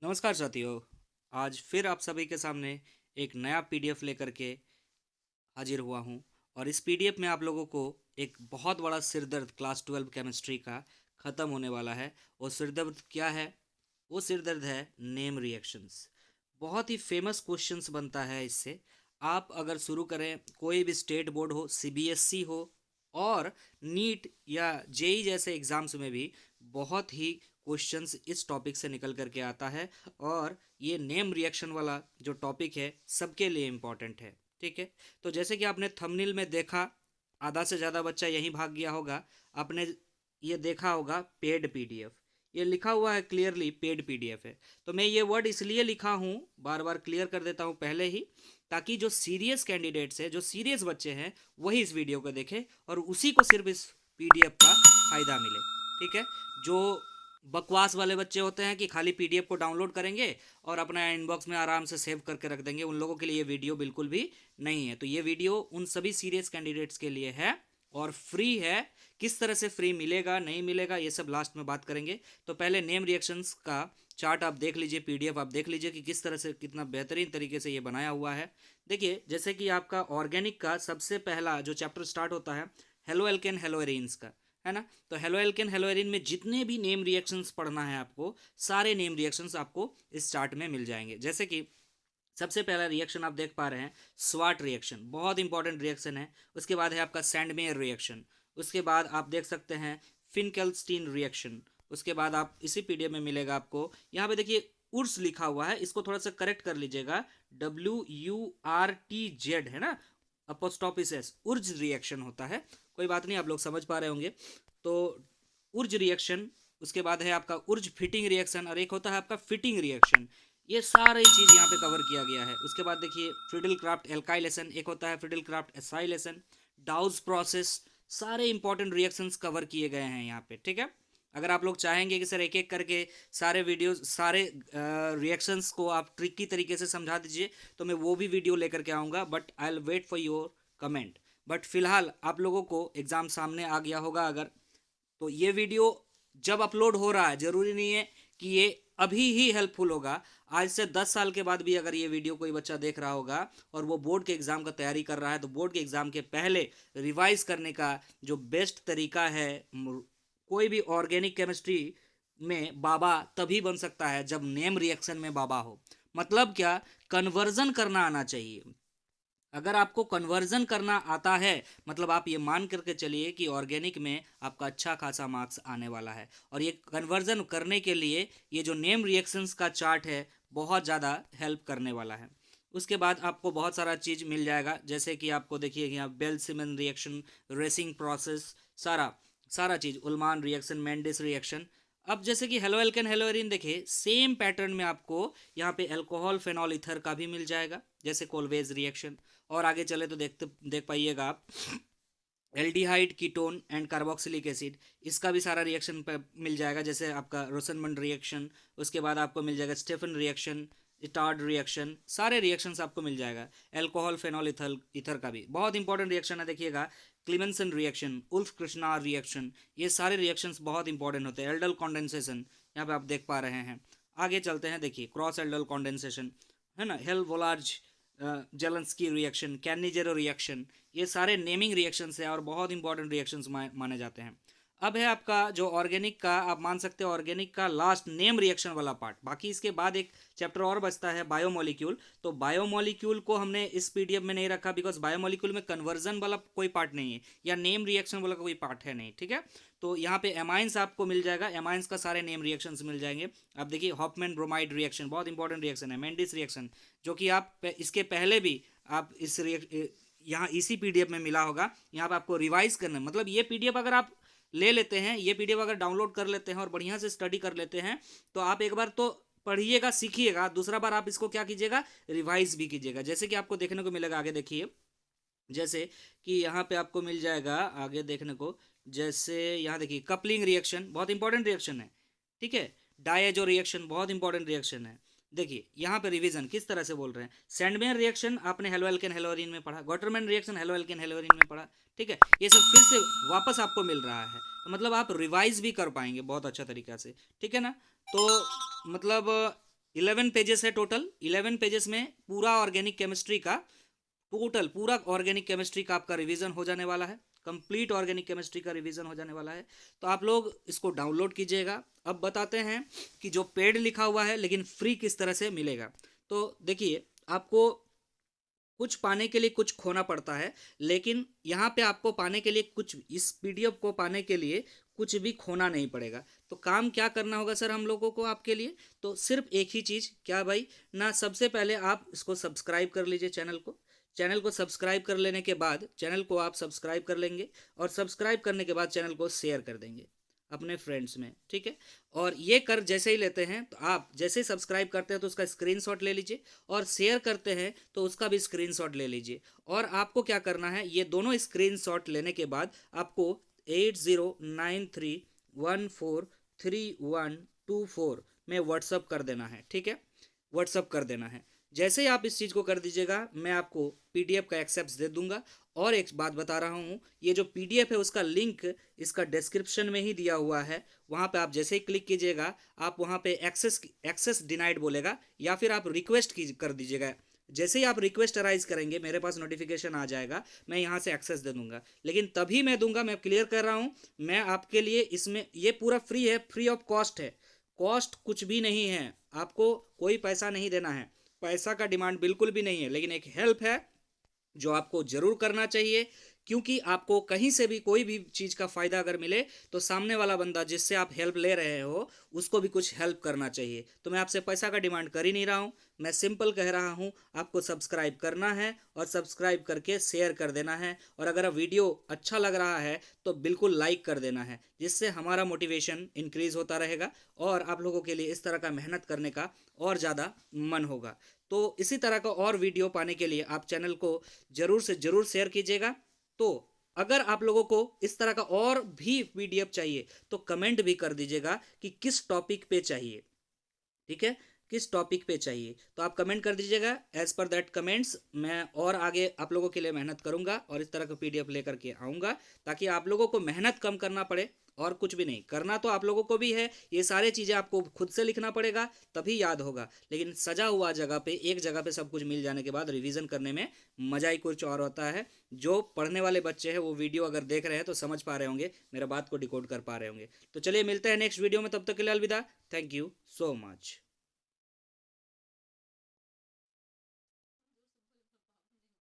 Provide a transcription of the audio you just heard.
नमस्कार साथियों। आज फिर आप सभी के सामने एक नया पीडीएफ लेकर के हाजिर हुआ हूँ। और इस पीडीएफ में आप लोगों को एक बहुत बड़ा सिरदर्द क्लास 12 केमिस्ट्री का ख़त्म होने वाला है। और सिरदर्द क्या है? वो सिरदर्द है नेम रिएक्शंस। बहुत ही फेमस क्वेश्चंस बनता है इससे। आप अगर शुरू करें, कोई भी स्टेट बोर्ड हो, सीबीएसई हो, और नीट या जेई जैसे एग्ज़ाम्स में भी बहुत ही क्वेश्चंस इस टॉपिक से निकल करके आता है। और ये नेम रिएक्शन वाला जो टॉपिक है सबके लिए इम्पॉर्टेंट है। ठीक है, तो जैसे कि आपने थंबनेल में देखा, आधा से ज़्यादा बच्चा यहीं भाग गया होगा। आपने ये देखा होगा पेड पीडीएफ, ये लिखा हुआ है क्लियरली पेड पीडीएफ है। तो मैं ये वर्ड इसलिए लिखा हूँ, बार बार क्लियर कर देता हूँ पहले ही, ताकि जो सीरियस कैंडिडेट्स हैं, जो सीरियस बच्चे हैं, वही इस वीडियो को देखें और उसी को सिर्फ इस पीडीएफ का फ़ायदा मिले। ठीक है, जो बकवास वाले बच्चे होते हैं कि खाली पीडीएफ को डाउनलोड करेंगे और अपना इनबॉक्स में आराम से सेव करके रख देंगे, उन लोगों के लिए ये वीडियो बिल्कुल भी नहीं है। तो ये वीडियो उन सभी सीरियस कैंडिडेट्स के लिए है और फ्री है। किस तरह से फ्री मिलेगा नहीं मिलेगा ये सब लास्ट में बात करेंगे। तो पहले नेम रिएक्शंस का चार्ट आप देख लीजिए, पीडीएफ आप देख लीजिए कि किस तरह से, कितना बेहतरीन तरीके से ये बनाया हुआ है। देखिए, जैसे कि आपका ऑर्गेनिक का सबसे पहला जो चैप्टर स्टार्ट होता है हेलो एल्केन हेलो एरीन्स का, है ना। तो हेलो एल्केन हेलो एरीन में जितने भी नेम रिएक्शंस पढ़ना है आपको, सारे नेम रिएक्शंस आपको इस चार्ट में मिल जाएंगे। जैसे कि सबसे पहला रिएक्शन आप देख पा रहे हैं, स्वाट रिएक्शन, बहुत इंपॉर्टेंट रिएक्शन है। उसके बाद है आपका सैंडमेयर रिएक्शन। उसके बाद आप देख सकते हैं फिनकेल्स्टीन रिएक्शन। उसके बाद आप इसी पीडीएफ में मिलेगा आपको, यहाँ पे देखिए उर्स लिखा हुआ है, इसको थोड़ा सा करेक्ट कर लीजिएगा, WURTZ है ना, अपोस्टॉपिस एस, उर्ज रिएक्शन होता है। कोई बात नहीं, आप लोग समझ पा रहे होंगे। तो उर्ज रिएक्शन, उसके बाद है आपका उर्ज फिटिंग रिएक्शन, और एक होता है आपका फिटिंग रिएक्शन। ये सारी चीज़ यहाँ पे कवर किया गया है। उसके बाद देखिए फ्रिडल क्राफ्ट एल्काइलेशन, एक होता है Friedel Crafts acylation, douse process, सारे इंपॉर्टेंट रिएक्शंस कवर किए गए हैं यहाँ पे। ठीक है, अगर आप लोग चाहेंगे कि सर एक एक करके सारे वीडियोस, सारे रिएक्शंस को आप ट्रिकी तरीके से समझा दीजिए, तो मैं वो भी वीडियो लेकर के आऊँगा, but I will wait for your comment. But फिलहाल आप लोगों को एग्ज़ाम सामने आ गया होगा अगर, तो ये वीडियो जब अपलोड हो रहा है, ज़रूरी नहीं है कि ये अभी ही हेल्पफुल होगा। आज से 10 साल के बाद भी अगर ये वीडियो कोई बच्चा देख रहा होगा और वो बोर्ड के एग्ज़ाम का तैयारी कर रहा है, तो बोर्ड के एग्ज़ाम के पहले रिवाइज करने का जो बेस्ट तरीका है, कोई भी ऑर्गेनिक केमिस्ट्री में बाबा तभी बन सकता है जब नेम रिएक्शन में बाबा हो। मतलब क्या, कन्वर्जन करना आना चाहिए। अगर आपको कन्वर्जन करना आता है, मतलब आप ये मान करके चलिए कि ऑर्गेनिक में आपका अच्छा खासा मार्क्स आने वाला है। और ये कन्वर्जन करने के लिए ये जो नेम रिएक्शंस का चार्ट है बहुत ज़्यादा हेल्प करने वाला है। उसके बाद आपको बहुत सारा चीज़ मिल जाएगा, जैसे कि आपको देखिए यहाँ बेल सिमन रिएक्शन, रेसिंग प्रोसेस, सारा सारा चीज़, उल्मान रिएक्शन, मेंडिस रिएक्शन। अब जैसे कि हेलो एल्केन हेलो एरीन, देखिए सेम पैटर्न में आपको यहाँ पे अल्कोहल फेनॉल ईथर का भी मिल जाएगा, जैसे कोलवेज रिएक्शन। और आगे चले तो देख पाइएगा आप aldehyde, ketone and carboxylic acid, इसका भी सारा रिएक्शन पे मिल जाएगा, जैसे आपका रोसनमंड रिएक्शन। उसके बाद आपको मिल जाएगा स्टेफन रिएक्शन, इटार्ड रिएक्शन, सारे रिएक्शंस आपको मिल जाएगा। अल्कोहल फेनॉल इथल ईथर का भी बहुत इंपॉर्टेंट रिएक्शन है, देखिएगा क्लीमेंसन रिएक्शन, उल्फ कृष्णा रिएक्शन, ये सारे रिएक्शंस बहुत इंपॉर्टेंट होते हैं। एल्डल कॉन्डेंसेशन यहाँ पे आप देख पा रहे हैं। आगे चलते हैं, देखिए क्रॉस एल्डल कॉन्डेंसेशन है ना, hello वोलार्ज Zelensky reaction, Cannizzaro reaction, ये सारे नेमिंग रिएक्शंस हैं और बहुत इंपॉर्टेंट रिएक्शंस माने जाते हैं। अब है आपका जो ऑर्गेनिक का, आप मान सकते हो ऑर्गेनिक का लास्ट नेम रिएक्शन वाला पार्ट। बाकी इसके बाद एक चैप्टर और बचता है बायोमोलिक्यूल। तो बायोमोलिक्यूल को हमने इस पीडीएफ में नहीं रखा बिकॉज बायोमोलिक्यूल में कन्वर्जन वाला कोई पार्ट नहीं है या नेम रिएक्शन वाला कोई पार्ट है नहीं। ठीक है, तो यहाँ पे एमाइंस आपको मिल जाएगा, एमाइंस का सारे नेम रिएक्शंस मिल जाएंगे। आप देखिए हॉफमैन ब्रोमाइड रिएक्शन बहुत इंपॉर्टेंट रिएक्शन है, मेंडिस रिएक्शन, जो कि आप इसके पहले भी आप इस यहाँ इसी पीडीएफ में मिला होगा। यहाँ पे आपको रिवाइज करना, मतलब ये पीडीएफ अगर आप ले लेते हैं, ये पीडीएफ अगर डाउनलोड कर लेते हैं और बढ़िया से स्टडी कर लेते हैं, तो आप एक बार तो पढ़िएगा, सीखिएगा, दूसरा बार आप इसको क्या कीजिएगा, रिवाइज भी कीजिएगा। जैसे कि आपको देखने को मिलेगा, आगे देखिए, जैसे कि यहाँ पे आपको मिल जाएगा आगे देखने को, जैसे यहाँ देखिए कपलिंग रिएक्शन बहुत इंपॉर्टेंट रिएक्शन है। ठीक है, डायजो रिएक्शन बहुत इंपॉर्टेंट रिएक्शन है। देखिए यहाँ पे रिवीजन किस तरह से बोल रहे हैं, सैंडमेयर रिएक्शन आपने हेलो एल्केन हेलोरीन में पढ़ा, गॉटरमैन रिएक्शन हेलो एल्केन हेलोरीन में पढ़ा। ठीक है, ये सब फिर से वापस आपको मिल रहा है, तो मतलब आप रिवाइज भी कर पाएंगे बहुत अच्छा तरीका से। ठीक है ना, तो मतलब 11 पेजेस है टोटल। 11 पेजेस में पूरा ऑर्गेनिक केमिस्ट्री का, टोटल पूरा ऑर्गेनिक केमिस्ट्री का आपका रिवीजन हो जाने वाला है, कंप्लीट ऑर्गेनिक केमिस्ट्री का रिवीजन हो जाने वाला है। तो आप लोग इसको डाउनलोड कीजिएगा। अब बताते हैं कि जो पेड लिखा हुआ है लेकिन फ्री किस तरह से मिलेगा। तो देखिए, आपको कुछ पाने के लिए कुछ खोना पड़ता है, लेकिन यहाँ पे आपको पाने के लिए कुछ, इस पीडीएफ को पाने के लिए कुछ भी खोना नहीं पड़ेगा। तो काम क्या करना होगा सर हम लोगों को आपके लिए? तो सिर्फ एक ही चीज़, क्या भाई ना, सबसे पहले आप इसको सब्सक्राइब कर लीजिए चैनल को। चैनल को सब्सक्राइब कर लेने के बाद, चैनल को आप सब्सक्राइब कर लेंगे और सब्सक्राइब करने के बाद चैनल को शेयर कर देंगे अपने फ्रेंड्स में, ठीक है। और ये कर जैसे ही लेते हैं, तो आप जैसे ही सब्सक्राइब करते हैं तो उसका स्क्रीनशॉट ले लीजिए, और शेयर करते हैं तो उसका भी स्क्रीनशॉट ले लीजिए। और आपको क्या करना है, ये दोनों स्क्रीनशॉट लेने के बाद आपको 8093143124 में व्हाट्सअप कर देना है, ठीक है, व्हाट्सअप कर देना है। जैसे ही आप इस चीज़ को कर दीजिएगा, मैं आपको पीडीएफ का एक्सेस दे दूंगा। और एक बात बता रहा हूँ, ये जो पीडीएफ है उसका लिंक इसका डिस्क्रिप्शन में ही दिया हुआ है। वहाँ पे आप जैसे ही क्लिक कीजिएगा, आप वहाँ पे एक्सेस डिनाइड बोलेगा, या फिर आप रिक्वेस्ट की कर दीजिएगा। जैसे ही आप रिक्वेस्ट अराइज करेंगे, मेरे पास नोटिफिकेशन आ जाएगा, मैं यहाँ से एक्सेस दे दूंगा। लेकिन तभी मैं दूंगा, मैं क्लियर कर रहा हूँ, मैं आपके लिए इसमें, ये पूरा फ्री है, फ्री ऑफ कॉस्ट है, कॉस्ट कुछ भी नहीं है, आपको कोई पैसा नहीं देना है, पैसा का डिमांड बिल्कुल भी नहीं है, लेकिन एक हेल्प है जो आपको जरूर करना चाहिए। क्योंकि आपको कहीं से भी कोई भी चीज़ का फ़ायदा अगर मिले, तो सामने वाला बंदा जिससे आप हेल्प ले रहे हो उसको भी कुछ हेल्प करना चाहिए। तो मैं आपसे पैसा का डिमांड कर ही नहीं रहा हूँ, मैं सिंपल कह रहा हूँ, आपको सब्सक्राइब करना है और सब्सक्राइब करके शेयर कर देना है। और अगर वीडियो अच्छा लग रहा है तो बिल्कुल लाइक कर देना है, जिससे हमारा मोटिवेशन इंक्रीज़ होता रहेगा और आप लोगों के लिए इस तरह का मेहनत करने का और ज़्यादा मन होगा। तो इसी तरह का और वीडियो पाने के लिए आप चैनल को ज़रूर से ज़रूर शेयर कीजिएगा। तो अगर आप लोगों को इस तरह का और भी पीडीएफ चाहिए तो कमेंट भी कर दीजिएगा कि किस टॉपिक पे चाहिए, ठीक है, किस टॉपिक पे चाहिए, तो आप कमेंट कर दीजिएगा। एज पर दैट कमेंट्स मैं और आगे आप लोगों के लिए मेहनत करूंगा और इस तरह का पीडीएफ लेकर के आऊँगा, ताकि आप लोगों को मेहनत कम करना पड़े और कुछ भी नहीं करना। तो आप लोगों को भी है, ये सारी चीज़ें आपको खुद से लिखना पड़ेगा तभी याद होगा, लेकिन सजा हुआ जगह पे, एक जगह पे सब कुछ मिल जाने के बाद रिवीजन करने में मज़ा ही कुछ और होता है। जो पढ़ने वाले बच्चे हैं वो वीडियो अगर देख रहे हैं तो समझ पा रहे होंगे, मेरा बात को डिकोड कर पा रहे होंगे। तो चलिए मिलते हैं नेक्स्ट वीडियो में, तब तक के लिए अलविदा। Thank you so much.